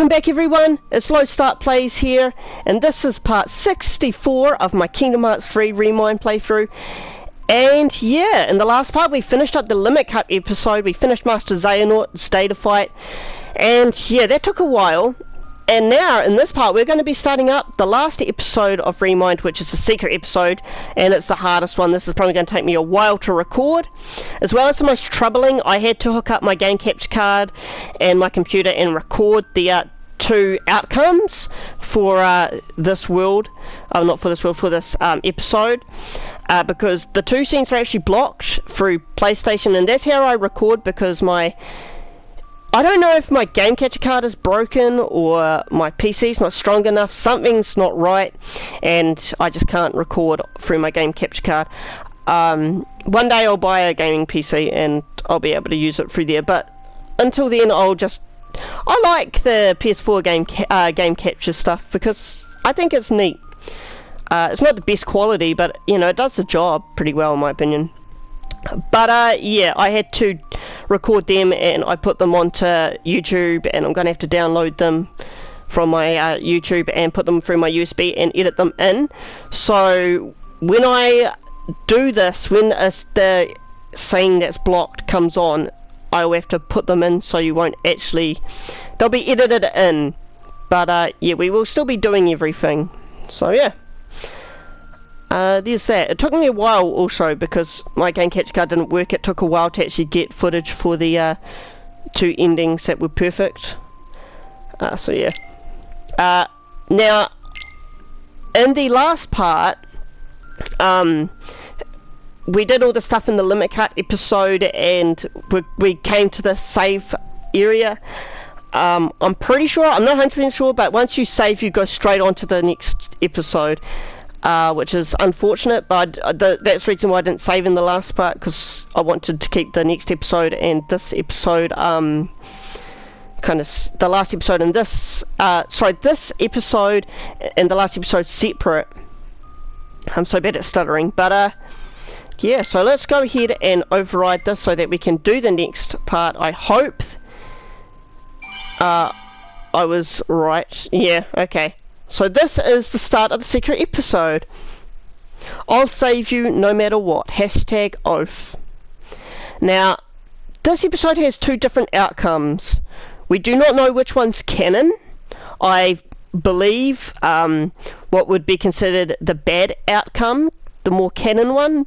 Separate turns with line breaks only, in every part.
back everyone, it's Low Start Plays here, and this is part 64 of my Kingdom Hearts 3 ReMIND playthrough. And yeah, in the last part we finished up the Limit Cup episode, we finished Master Xehanort's data fight, and yeah, that took a while. And now, in this part, we're going to be starting up the last episode of ReMIND, which is the secret episode, and it's the hardest one. This is probably going to take me a while to record. As well as the most troubling, I had to hook up my game capture card and my computer and record the two outcomes for this world. Not for this world, for this episode. Because the two scenes are actually blocked through PlayStation, and that's how I record, because I don't know if my game capture card is broken or my PC's not strong enough, something's not right, and I just can't record through my game capture card. One day I'll buy a gaming PC and I'll be able to use it through there, but until then I like the PS4 game capture stuff because I think it's neat. It's not the best quality, but you know, it does the job pretty well in my opinion. But yeah, I had to record them and I put them onto YouTube, and I'm going to have to download them from my YouTube and put them through my USB and edit them in. So when I do this, when the scene that's blocked comes on, I'll have to put them in, so you won't actually, they'll be edited in. But yeah, we will still be doing everything. So yeah. There's that. It took me a while also because my game capture card didn't work. It took a while to actually get footage for the two endings that were perfect. So yeah. Now, in the last part, we did all the stuff in the Limit Cut episode, and we came to the save area. I'm pretty sure, I'm not 100% sure, but once you save, you go straight on to the next episode. Which is unfortunate, but that's the reason why I didn't save in the last part, because I wanted to keep the next episode and this episode, kind of the last episode and this, this episode and the last episode separate. I'm so bad at stuttering, but yeah, so let's go ahead and override this so that we can do the next part. I hope I was right. Yeah, okay. So this is the start of the secret episode. I'll save you no matter what. Hashtag oath. Now, this episode has two different outcomes. We do not know which one's canon. I believe what would be considered the bad outcome, the more canon one,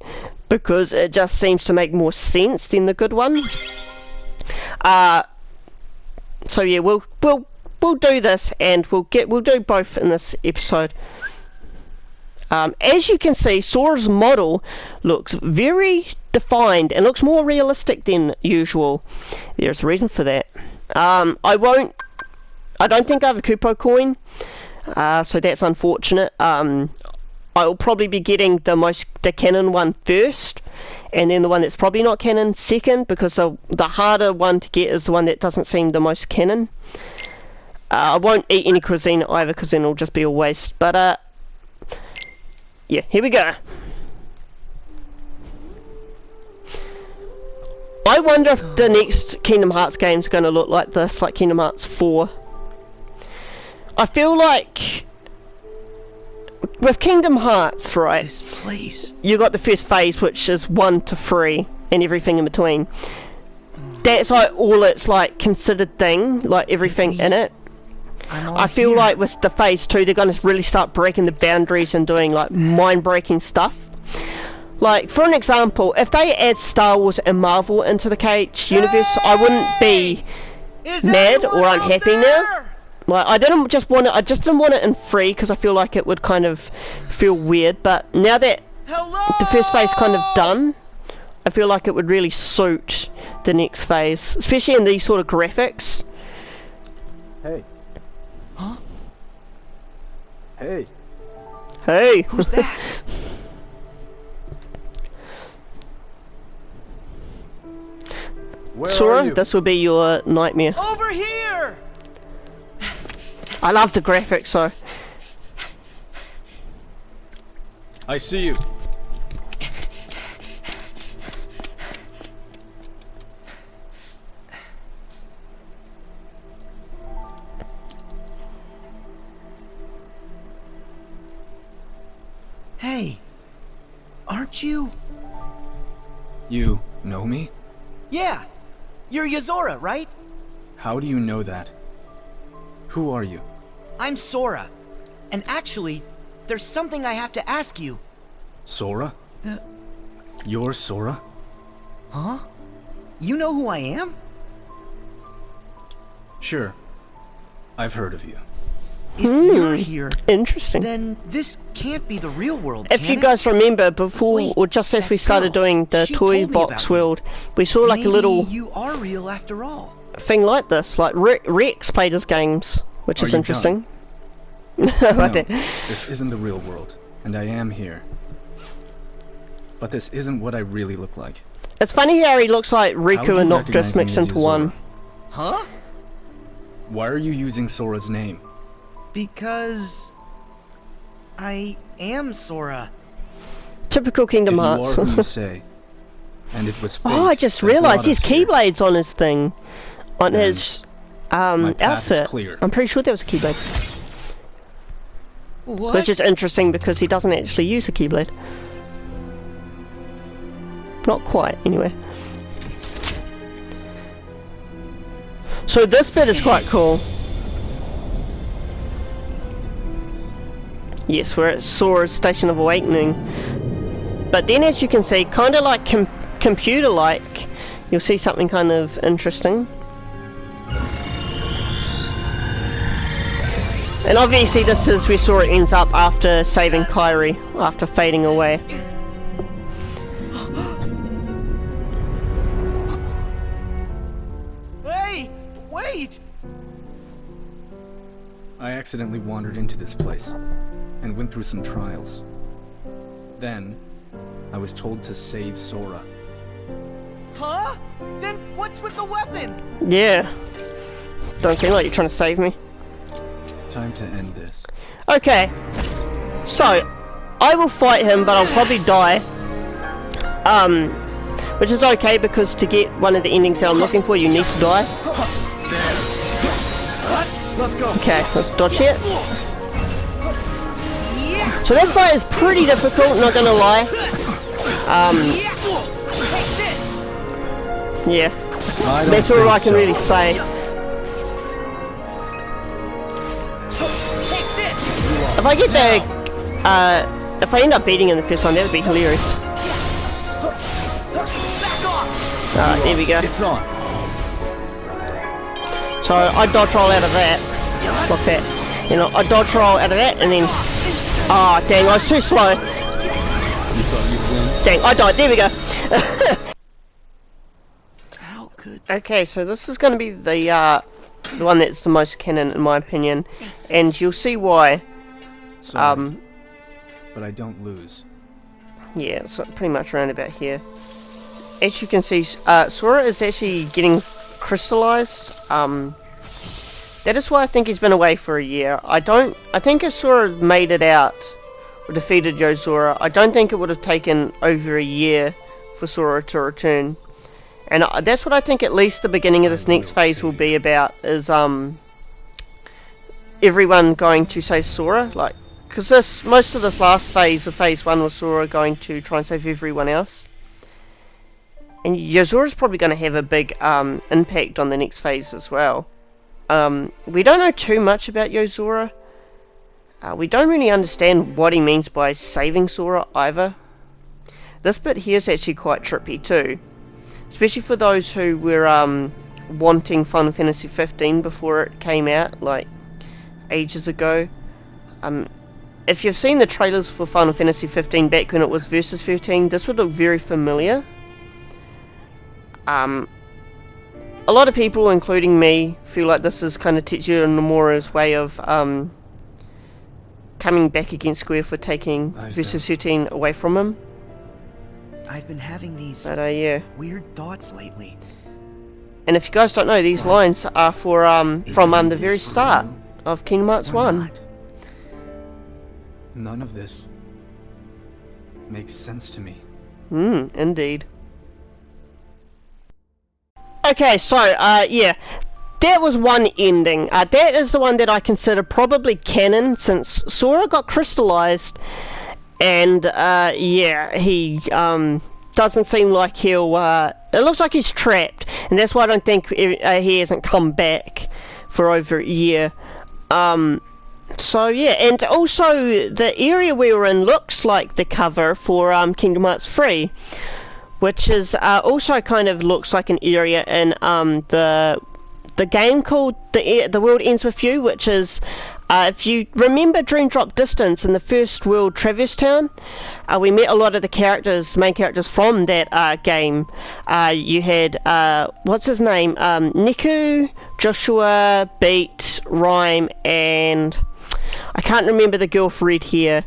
because it just seems to make more sense than the good one. So yeah, we'll do this, and we'll do both in this episode. As you can see, Sora's model looks very defined and looks more realistic than usual. There's a reason for that. I don't think I have a Kupo coin, so that's unfortunate. I'll probably be getting the canon one first, and then the one that's probably not canon second, because the harder one to get is the one that doesn't seem the most canon. I won't eat any cuisine either, because then it'll just be a waste. But, yeah, here we go. I wonder if the next Kingdom Hearts game is going to look like this, like Kingdom Hearts 4. I feel like with Kingdom Hearts, right,
this place,
you got the first phase, which is 1 to 3, and everything in between. That's like all its like considered thing, like everything in it. I feel like with the phase 2, they're going to really start breaking the boundaries and doing like mind-breaking stuff. Like, for an example, if they add Star Wars and Marvel into the KH universe, I wouldn't be mad or unhappy now. Like, I just didn't want it in 3 because I feel like it would kind of feel weird. But now that the first phase kind of done, I feel like it would really suit the next phase, especially in these sort of graphics.
Hey.
Huh?
Hey.
Hey.
Who's that?
Where are
Sora,
you?
this will be your nightmare.
Over here!
I love the graphics, so.
I see you.
Hey, aren't you?
You know me?
Yeah, you're Yozora, right?
How do you know that? Who are you?
I'm Sora. And actually, there's something I have to ask you.
Sora? You're Sora?
Huh? You know who I am?
Sure. I've heard of you.
If you're here,
Interesting.
then this can't be the real world,
If you
can it?
guys remember, before,
Wait,
or just as
that
we started
girl,
doing the
she
toy
told me
box
about you.
world, we saw like
Maybe
a little
you are real after all.
thing like this, like Rex played his games, which
Are
is
you
interesting.
No,
Like that.
this isn't the real world, and I am here. But this isn't what I really look like.
It's funny how he looks like
How would
Riku
you
and
recognize
Noctis
me
mixed
as
into one.
Yozora?
Huh?
Why are you using Sora's name?
Because I am Sora.
Typical Kingdom
If you
Hearts.
are who you say, and it was fate
Oh, I just
that
realised
brought
there's
us here,
keyblades on his thing. On
Then
his
my path is
outfit.
clear.
I'm pretty sure there was a keyblade.
What?
Which is interesting because he doesn't actually use a keyblade. Not quite, anyway. So this bit is quite cool. Yes, we're at Sora's Station of Awakening. But then as you can see, kind of like computer-like, you'll see something kind of interesting. And obviously this is where Sora ends up after saving Kairi, after fading away.
Hey, wait!
I accidentally wandered into this place, and went through some trials. Then, I was told to save Sora.
Huh? Then what's with the weapon?
Yeah. Don't seem like you're trying to save me.
Time to end this.
Okay. So, I will fight him, but I'll probably die. Which is okay because to get one of the endings that I'm looking for, you need to die.
Let's go.
Okay, let's dodge it. So this fight is pretty difficult, not gonna lie. Yeah. That's all I can really say. If I get the, if I end up beating him the first time, that would be hilarious. Alright, there we go.
It's on.
So I dodge roll out of that. Like that. You know, I dodge roll out of that and then... Ah, dang, I was too slow.
You thought you'd win?
Dang, I died. There we go.
How could...
Okay, so this is going to be the one that's the most canon in my opinion. And you'll see why.
Sorry, but I don't lose.
Yeah, so pretty much around about here. As you can see, Sora is actually getting crystallized. That is why I think he's been away for a year. I think if Sora made it out, or defeated Yozora, I don't think it would have taken over a year for Sora to return. And that's what I think at least the beginning of this next phase will be about, is everyone going to save Sora. Like, because most of this last phase of phase 1 was Sora going to try and save everyone else. And Yozora's probably going to have a big impact on the next phase as well. We don't know too much about Yozora. We don't really understand what he means by saving Sora either. This bit here is actually quite trippy too. Especially for those who were wanting Final Fantasy 15 before it came out, like ages ago. If you've seen the trailers for Final Fantasy 15 back when it was Versus 13, this would look very familiar. A lot of people, including me, feel like this is kind of Tetsuya Nomura's way of coming back against Square for taking Versus 13 away from him.
I've been having these
But yeah.
weird thoughts lately.
And if you guys don't know, these lines are for from the
this
very
for
start
real?
of Kingdom Hearts
Or
1.
not?
None of this makes sense to me.
Indeed. Okay, so, yeah. That was one ending. That is the one that I consider probably canon, since Sora got crystallized, And yeah, he doesn't seem like he'll it looks like he's trapped, and that's why I don't think he hasn't come back for over a year. So yeah, and also the area we were in looks like the cover for Kingdom Hearts 3, which is also kind of looks like an area in the game called The World Ends With You, which is if you remember Dream Drop Distance in the first world, Traverse Town, we met a lot of the main characters from that game. You had what's his name, Niku, Joshua, Beat, Rhyme, and I can't remember the girl for red hair.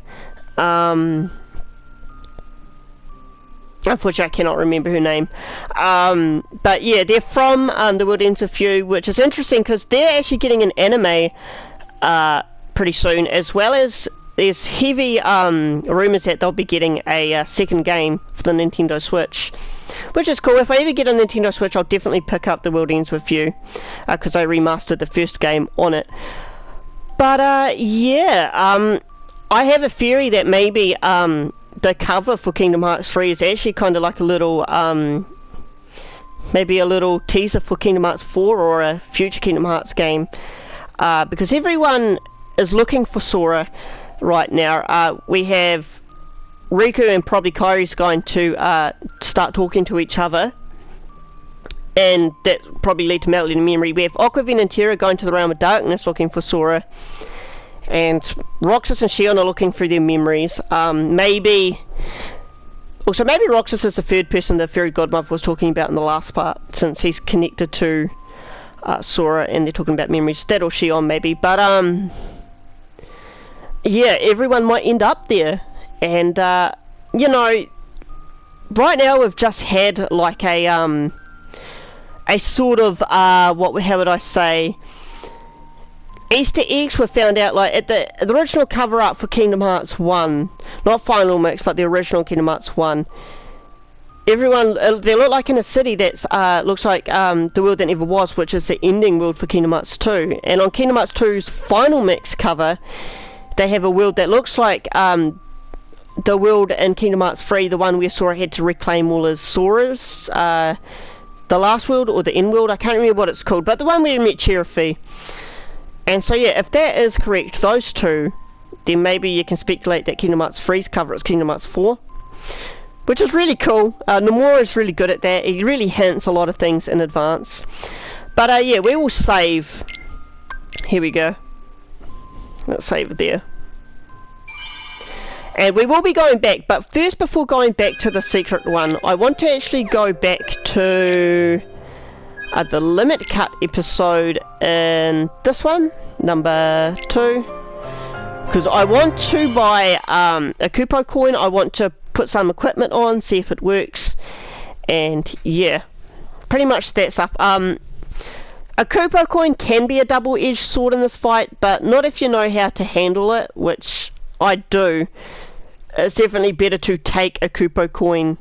Unfortunately, I cannot remember her name. But yeah, they're from The World Ends With You, which is interesting because they're actually getting an anime pretty soon, as well as there's heavy rumours that they'll be getting a second game for the Nintendo Switch, which is cool. If I ever get a Nintendo Switch, I'll definitely pick up The World Ends With You, because I remastered the first game on it. But yeah, I have a theory that maybe the cover for Kingdom Hearts 3 is actually kind of like a little, maybe a little teaser for Kingdom Hearts 4 or a future Kingdom Hearts game, because everyone is looking for Sora right now. We have Riku and probably Kairi's going to start talking to each other, and that probably lead to Melody and Memory. We have Aquavin and Terra going to the Realm of Darkness looking for Sora, and Roxas and Shion are looking through their memories. Maybe Roxas is the third person the Fairy Godmother was talking about in the last part, since he's connected to Sora and they're talking about memories. That or Shion maybe, but yeah, everyone might end up there. And you know, right now we've just had like a sort of how would I say, Easter eggs were found out, like at the original cover art for Kingdom Hearts 1, not Final Mix but the original Kingdom Hearts 1, everyone, they look like in a city that's looks like the world that never was, which is the ending world for Kingdom Hearts 2. And on Kingdom Hearts 2's Final Mix cover, they have a world that looks like the world in Kingdom Hearts 3, the one where Sora had to reclaim all his Soras, the last world or the end world, I can't remember what it's called, but the one where we met Cherokee. And so yeah, if that is correct, those two, then maybe you can speculate that Kingdom Hearts 3's cover is Kingdom Hearts 4, which is really cool. Nomura is really good at that. He really hints a lot of things in advance. But yeah, we will save. Here we go. Let's save it there. And we will be going back, but first, before going back to the secret one, I want to actually go back to the Limit Cut episode in this one, number 2, because I want to buy a Kupo coin. I want to put some equipment on, see if it works, and yeah, pretty much that stuff. A Kupo coin can be a double-edged sword in this fight, but not if you know how to handle it, which I do. It's definitely better to take a Kupo coin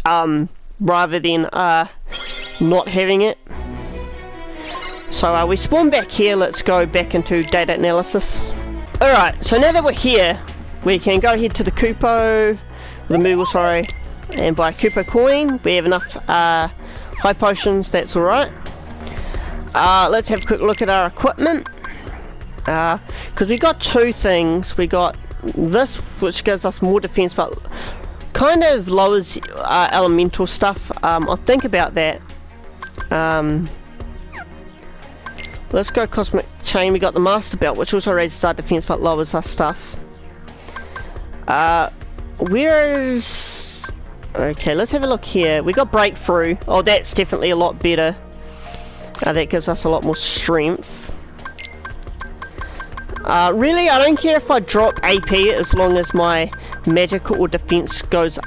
rather than not having it. So we spawn back here. Let's go back into data analysis. Alright, so now that we're here, we can go ahead to the Kupo, the Moogle, sorry, and buy a Kupo coin. We have enough high potions, that's alright. Let's have a quick look at our equipment, because we got two things. We got this, which gives us more defense but kind of lowers elemental stuff. I'll think about that. Let's go Cosmic Chain. We got the Master Belt, which also raises our defense but lowers our stuff. Where's... okay, let's have a look here. We got Breakthrough. Oh, that's definitely a lot better. That gives us a lot more strength. Really, I don't care if I drop AP as long as my magic or defense goes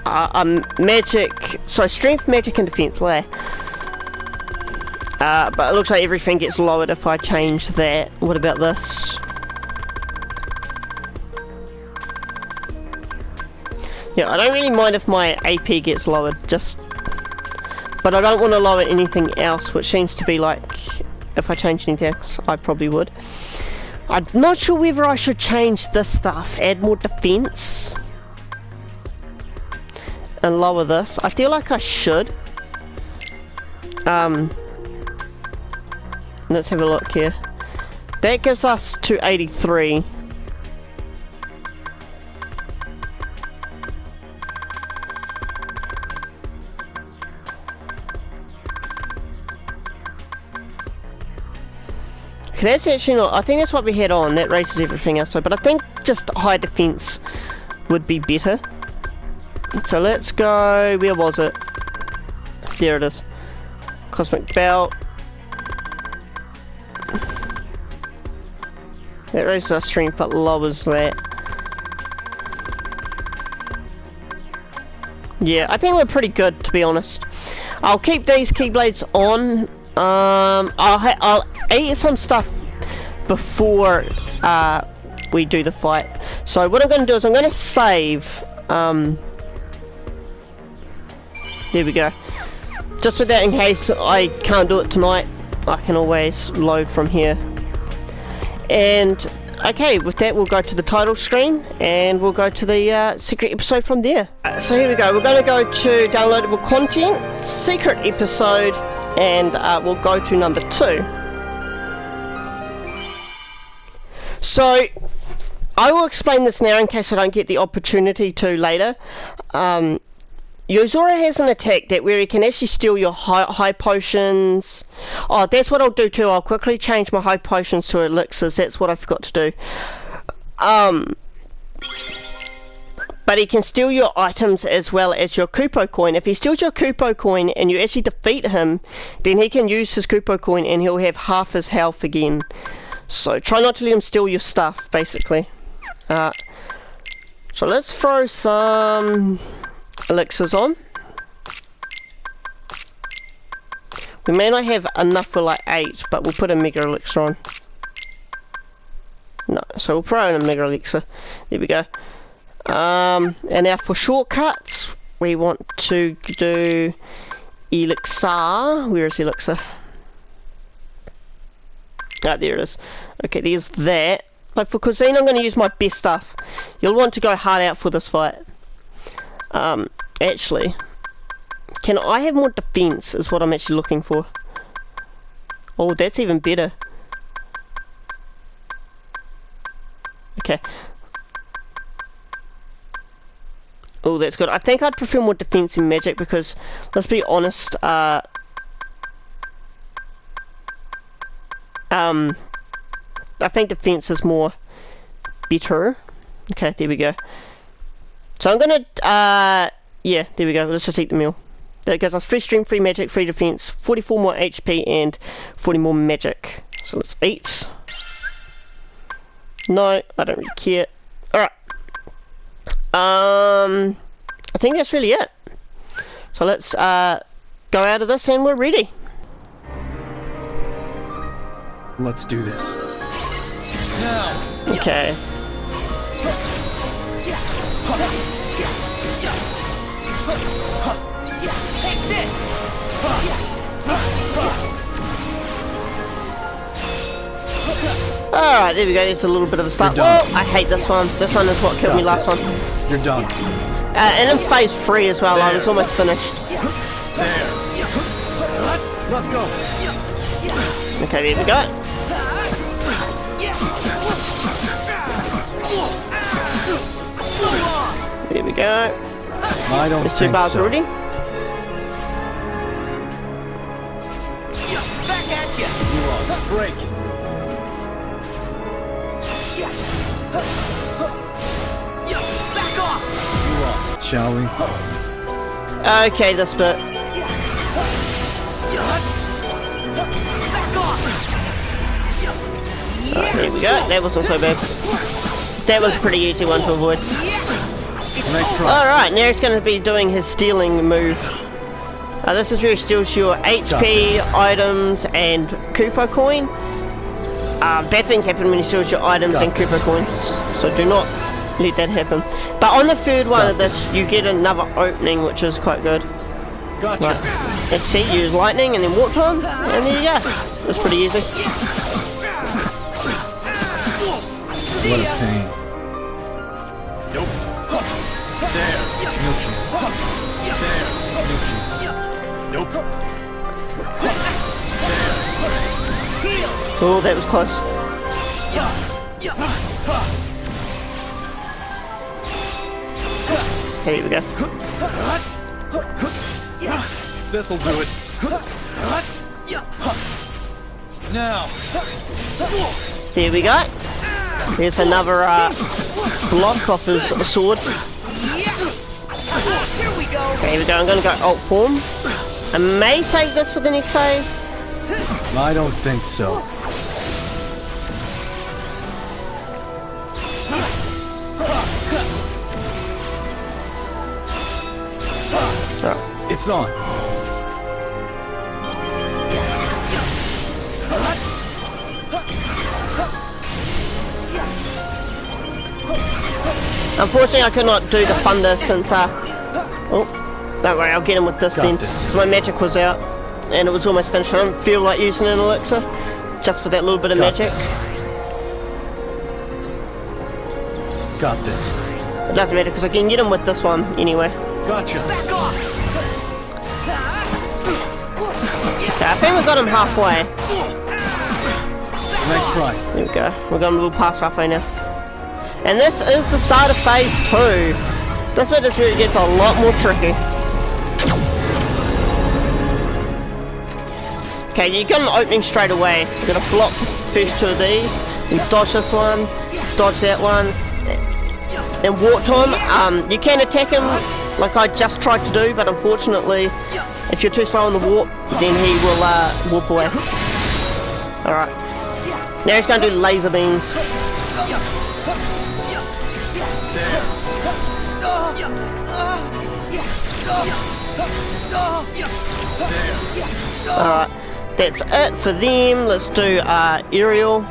strength, magic and defense there. But it looks like everything gets lowered if I change that. What about this? Yeah, I don't really mind if my AP gets lowered, but I don't want to lower anything else, which seems to be like, if I change anything else, I probably would. I'm not sure whether I should change this stuff, add more defense. and lower this. I feel like I should. Let's have a look here. That gives us 283. Okay, that's actually not, I think that's what we had on, that raises everything else, but I think just high defense would be better. So let's go, where was it? There it is. Cosmic Belt. That raises our strength but lowers that. Yeah, I think we're pretty good, to be honest. I'll keep these Keyblades on. I'll eat some stuff before we do the fight. So what I'm going to do is I'm going to save. There we go. Just so that in case I can't do it tonight, I can always load from here. And okay, with that we'll go to the title screen and we'll go to the secret episode from there. So here we go, we're going to go to downloadable content, secret episode, and we'll go to number 2. So I will explain this now in case I don't get the opportunity to later. Yozora has an attack that where he can actually steal your high potions. Oh, that's what I'll do too. I'll quickly change my high potions to elixirs. That's what I forgot to do. But he can steal your items as well as your Kupo coin. If he steals your Kupo coin and you actually defeat him, then he can use his Kupo coin and he'll have half his health again. So try not to let him steal your stuff, basically. So let's throw some elixirs on. We may not have enough for like 8, but we'll put a mega elixir on. No, so we'll throw in a mega elixir. There we go. And now for shortcuts, we want to do elixir. Where is elixir? Ah, there it is. Okay, there's that. Like for cuisine, I'm going to use my best stuff. You'll want to go hard out for this fight. Actually, can I have more defense is what I'm actually looking for. Oh, that's even better. Okay. Oh, that's good. I think I'd prefer more defense in magic because, let's be honest, I think defense is more better. Okay, there we go. So I'm gonna, yeah, there we go. Let's just eat the meal. That gives us 3 strength, 3 magic, 3 defense, 44 more HP, and 40 more magic. So let's eat. No, I don't really care. Alright. I think that's really it. So let's, go out of this and we're ready.
Let's do this.
Okay. Alright, there we go, there's a little bit of a start. Well, I hate this one. This one is what killed me last time.
You're done.
And in phase 3 as well, I was almost finished.
There. Let's go.
Okay, there we go. There we go.
I don't
There's 2
think
bars
so.
already.
Back at you.
You lost. Break.
Back off.
You lost. Shall we?
Okay, this bit.
Back off.
There we go. That wasn't so bad. That was a pretty easy one to avoid.
Nice try.
Alright, now he's going to be doing his stealing move. This is where he steals your HP, items, and Kupo coin. Bad things happen when he steals your items and Kupo coins, so do not let that happen. But on the third one of this, you get another opening, which is quite good.
Gotcha.
Right. Let's see, use lightning and then warp time, and there you go. That's pretty easy.
What a pain.
Nope. There.
No chance.
Oh, that was close. Okay, here we go.
This'll do it. Now.
There we go. There's another block off his sword.
Here we go.
Okay, here we go. I'm gonna go alt form. I may save this for the next phase.
I don't think so. It's on.
Unfortunately, I could not do the thunder since, oh, don't worry, I'll get him with this
Got
then.
this.
Because my magic was out, and it was almost finished. I don't feel like using an elixir, just for that little bit of
Got
magic.
this. Got this.
It doesn't matter, because I can get him with this one anyway.
Gotcha.
Back off.
Okay, I think we got him halfway.
Nice try.
There we go. We're going a little past halfway now. And this is the start of phase 2. This bit is where it gets a lot more tricky. Okay, you get an opening straight away. You're gonna block the first 2 of these, and dodge this one, dodge that one, and warp to him. You can attack him like I just tried to do, but unfortunately, if you're too slow on the warp, then he will warp away. Alright. Now he's going to do laser beams. Alright, that's it for them. Let's do aerial.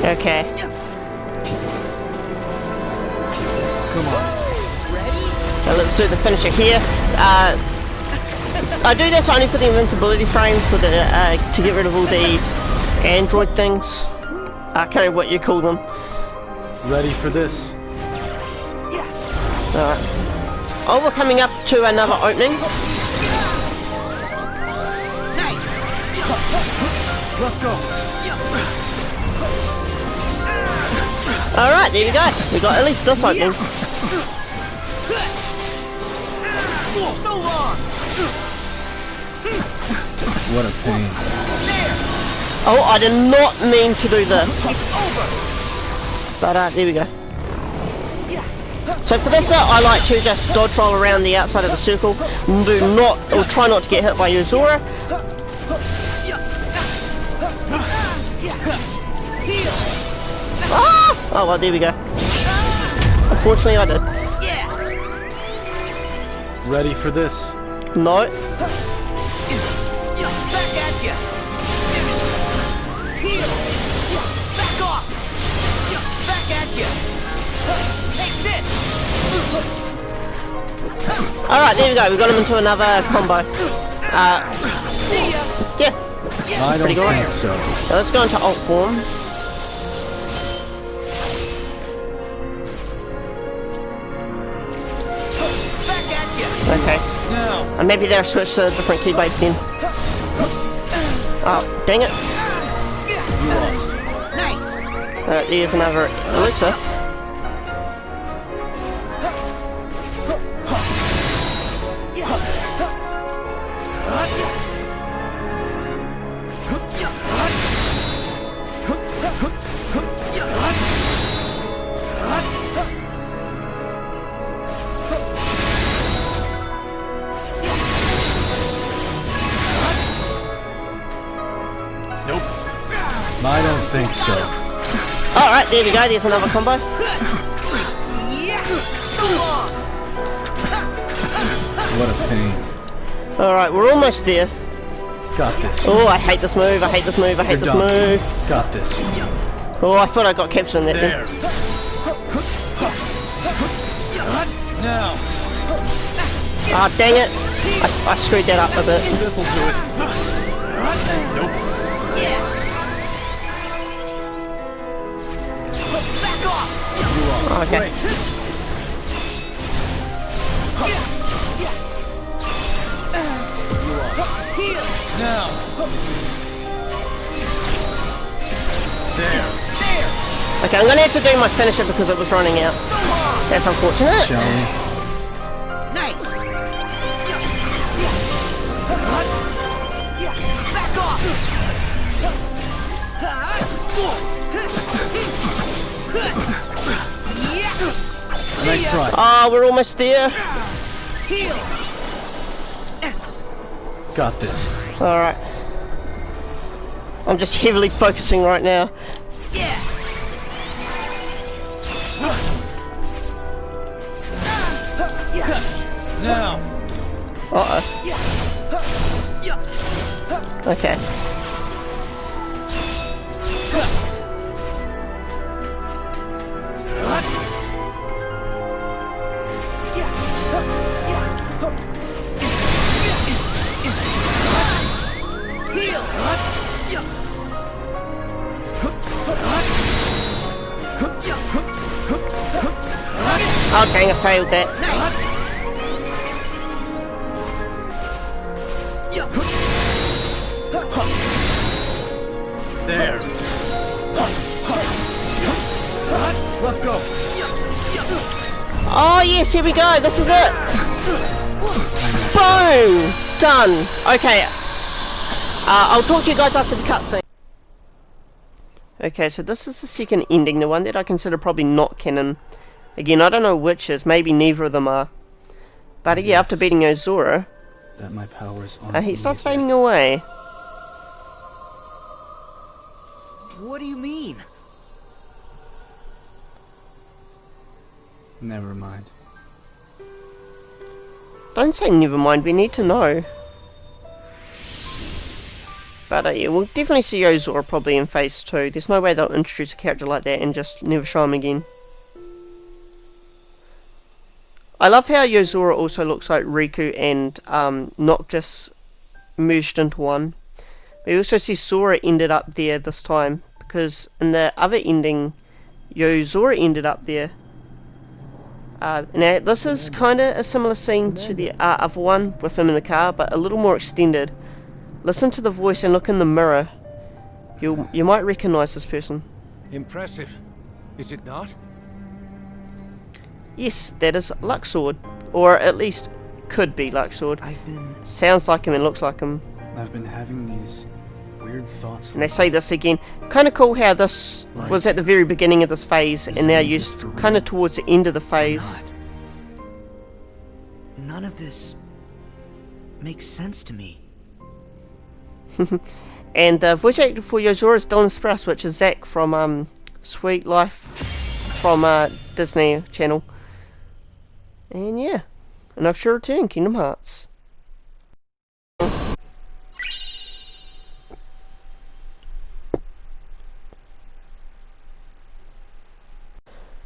Okay.
Come on.
So let's do the finisher here. I do this only for the invincibility frames for the to get rid of all these android things. I can't remember what you call them.
Ready for this?
Alright. Oh, we're coming up to another opening.
Let's go.
Alright, there we go. We got at least this opening.
So long.
What a pain.
Oh, I did not mean to do this. But there we go. So for this bit, I like to just dodge roll around the outside of the circle. Do not, or try not to get hit by Yozora. Ah! Oh well, there we go. Unfortunately, I did.
Ready for this?
No.
Back at you. Heal. Back off. Back at you. Take this.
Alright, there we go. We got him into another combo.
See ya.
Yeah.
I don't
Pretty good.
think so.
So let's go into alt form.
Back at you.
Okay.
Now.
And maybe they'll switch to a different keyblade then. Oh, dang it.
Nice.
There's another elixir.
I don't think so.
Alright, there we go. There's another combo.
What a pain.
Alright, we're almost there.
Got this.
Oh, I hate this move. I hate this move. I hate
You're
this
done.
move.
Got this.
Oh, I thought I got captured in that
There.
thing.
Now.
Ah, dang it. I screwed that up a bit.
This'll do it.
Back off.
Okay.
Now. There.
Okay, I'm gonna have to do my finisher because it was running out. That's unfortunate.
Shall we?
Nice. Back off.
Nice try.
Oh, we're almost there.
Heal.
Got this.
Alright. I'm just heavily focusing right now.
Yeah.
Now.
Uh-oh. Okay. Oh dang, I failed that.
There. Let's go.
Oh yes, here we go, this is it! Boom! Done! Okay. I'll talk to you guys after the cutscene. Okay, so this is the second ending, the one that I consider probably not canon. Again, I don't know which is, maybe neither of them are. But yeah, after beating Yozora,
That my powers aren't
he starts
lethal.
fading away.
What do you mean?
Never mind.
Don't say never mind, we need to know. But yeah, we'll definitely see Yozora probably in Phase 2. There's no way they'll introduce a character like that and just never show him again. I love how Yozora also looks like Riku and Noctis merged into one. We also see Sora ended up there this time, because in the other ending, Yozora ended up there. Now, this is kind of a similar scene to the other one with him in the car, but a little more extended. Listen to the voice and look in the mirror. You might recognize this person.
Impressive. Is it not?
Yes, that is Luxord. Or at least could be Luxord.
I've been...
Sounds like him and looks like him.
I've been having these weird thoughts.
And they say this again. Kind of cool how this was at the very beginning of this phase and now used kind of towards the end of the phase.
Not. None of this makes sense to me.
And the voice actor for Yozora is Dylan Sprouse, which is Zack from Sweet Life from Disney Channel. And yeah, and I've sure returned Kingdom Hearts.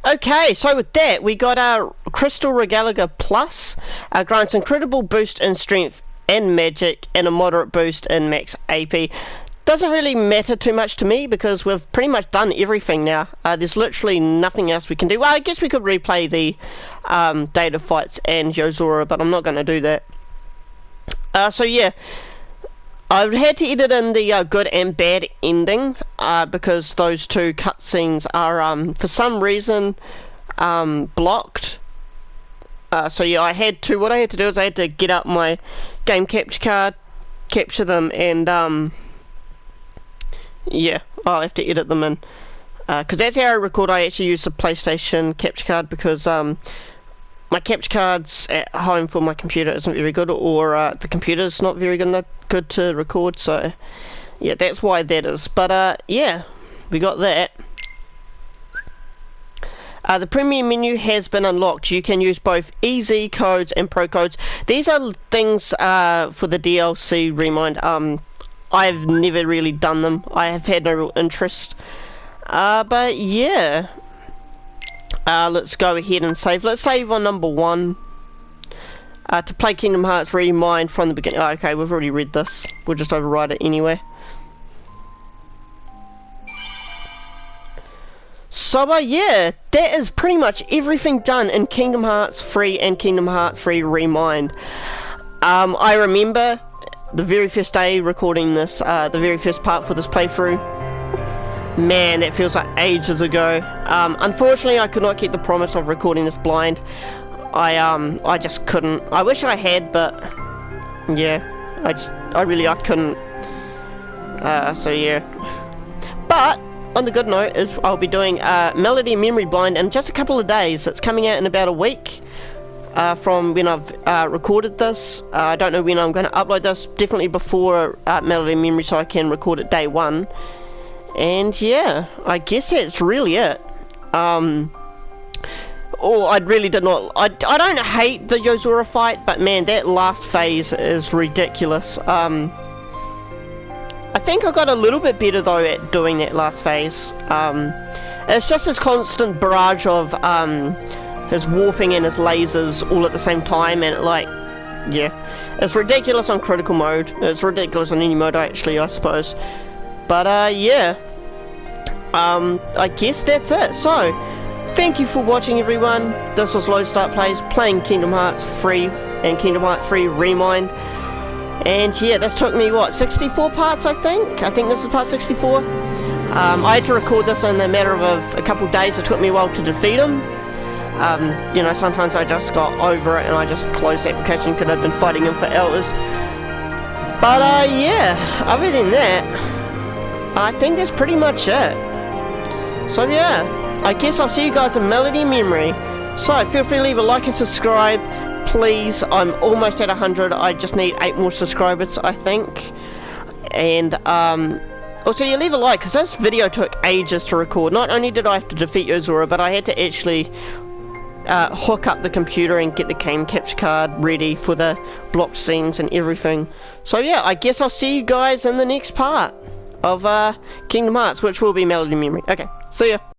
Okay, so with that, we got our Crystal Regaliga Plus. Grants incredible boost in strength and magic, and a moderate boost in max AP. Doesn't really matter too much to me, because we've pretty much done everything now. There's literally nothing else we can do. Well, I guess we could replay the data fights and Yozora, but I'm not going to do that. So yeah, I've had to edit in the good and bad ending, because those two cutscenes are, for some reason, blocked. So yeah, what I had to do is I had to get up my game capture card, capture them, and yeah, I'll have to edit them in. Because that's how I record. I actually use the PlayStation capture card, because my capture cards at home for my computer isn't very good, or the computer's not very good to record, so yeah, that's why that is. But yeah, we got that. The premium menu has been unlocked. You can use both EZ codes and Pro codes. These are things for the DLC ReMInd. I've never really done them. I have had no real interest. But yeah. Let's go ahead and save. Let's save on number 1. To play Kingdom Hearts ReMInd from the beginning. Oh, okay, we've already read this. We'll just override it anyway. So yeah, that is pretty much everything done in Kingdom Hearts 3 and Kingdom Hearts 3 ReMIND. I remember the very first day recording this, the very first part for this playthrough. Man, that feels like ages ago. Unfortunately, I could not keep the promise of recording this blind. I just couldn't. I wish I had, but yeah, I couldn't. So yeah. But on the good note is I'll be doing Melody Memory Blind in just a couple of days. It's coming out in about a week from when I've recorded this. I don't know when I'm going to upload this. Definitely before Melody Memory, so I can record it day one. And yeah, I guess that's really it. I really did not. I don't hate the Yozora fight, but man, that last phase is ridiculous. I think I got a little bit better though at doing that last phase. It's just this constant barrage of his warping and his lasers all at the same time, and yeah, it's ridiculous on critical mode. It's ridiculous on any mode actually, I suppose. But yeah, I guess that's it. So, thank you for watching, everyone. This was Low Start Plays playing Kingdom Hearts 3 and Kingdom Hearts 3 ReMIND. And yeah, this took me, what, 64 parts, I think? I think this is part 64. I had to record this in a matter of a couple days. It took me a while to defeat him. You know, sometimes I just got over it and I just closed the application because I'd been fighting him for hours. But yeah, other than that, I think that's pretty much it. So yeah, I guess I'll see you guys in Melody Memory. So feel free to leave a like and subscribe, please. I'm almost at 100. I just need 8 more subscribers, I think. And also, you leave a like, because this video took ages to record. Not only did I have to defeat Yozora, but I had to actually hook up the computer and get the game capture card ready for the blocked scenes and everything. So yeah, I guess I'll see you guys in the next part of Kingdom Hearts, which will be Melody Memory. Okay, see ya.